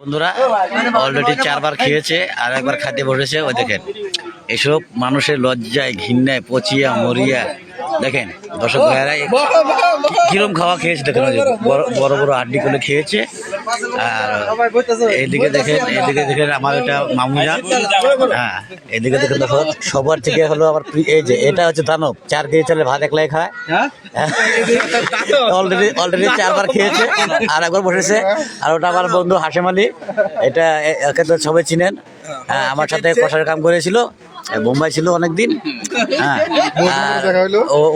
বন্ধুরা অলরেডি 4 বার খেয়েছে আর একবার খাতে বসেছে। ওই দেখেন এসব মানুষের লজ্জায় ঘৃণায় পচিয়া মরিয়া দেখেন দর্শক ভাইয়েরা কিরম খাওয়া খেয়েছে দেখেন, বড় বড় হাড্ডি করে খেয়েছে। আর এদিকে দেখেন আমার এটা মামুজা, হ্যাঁ এদিকে দেখেন দেখো সবার থেকে হলো আমার এই যে এটা হচ্ছে দানব, 4 কেজি চালের ভাত একলাই খায়। অলরেডি 4 বার খেয়েছে আর একবার বসেছে। আর ওটা আমার বন্ধু হাশেম আলী, এটা একে তো সবাই চিনেন, আমার সাথে কষার কাম করেছিল, বোম্বাই ছিল অনেকদিন। হ্যাঁ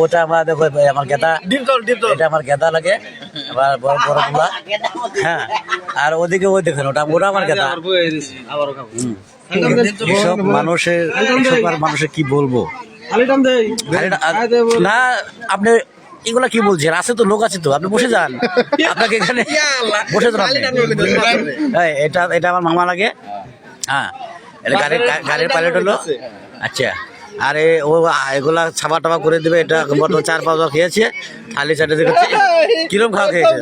ওটা আমার দেখো আমার গেদা, এটা আমার গেদা লাগে, আবার বড় বড় গুলা। হ্যাঁ আর ওদিকে ওই দেখেন ওটা আমার গেদা। এসব মানুষের কি বলবো না, আপনি এগুলা কি বলছেন? আছে তো লোক আছে তো, আপনি বসে যান, আপনাকে এখানে বসে যান আপনি। এটা আমার মামা লাগে। হ্যাঁ এটা গাড়ির পাইলট হলো। আচ্ছা আরে ও এগুলা ছাপা টাপা করে দেবে। এটা 4-5 বার খেয়েছে, থালি চাটে দেখেছে কিরম খাওয়া খেয়েছে,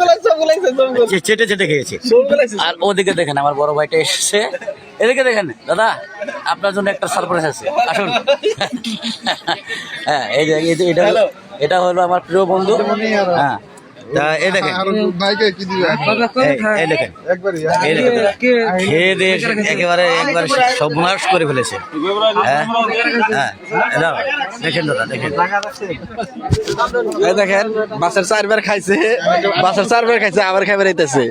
চেটে চেটে খেয়েছে। আর ওদিকে দেখেন আমার বড় ভাইটা এসেছে, এদিকে দেখেন দাদা আপনার জন্য একটা সারপ্রাইজ আছে, আসুন। হ্যাঁ এই যে এটা হলো আমার প্রিয় বন্ধু। হ্যাঁ তা এই দেখেন খেয়ে দিয়ে একেবারে সর্বনাশ করে ফেলেছে। হ্যাঁ হ্যাঁ দেখেন দাদা দেখেন, দেখেন বাসের 4 বার খাইছে, আবার খাইবার আইতেছে।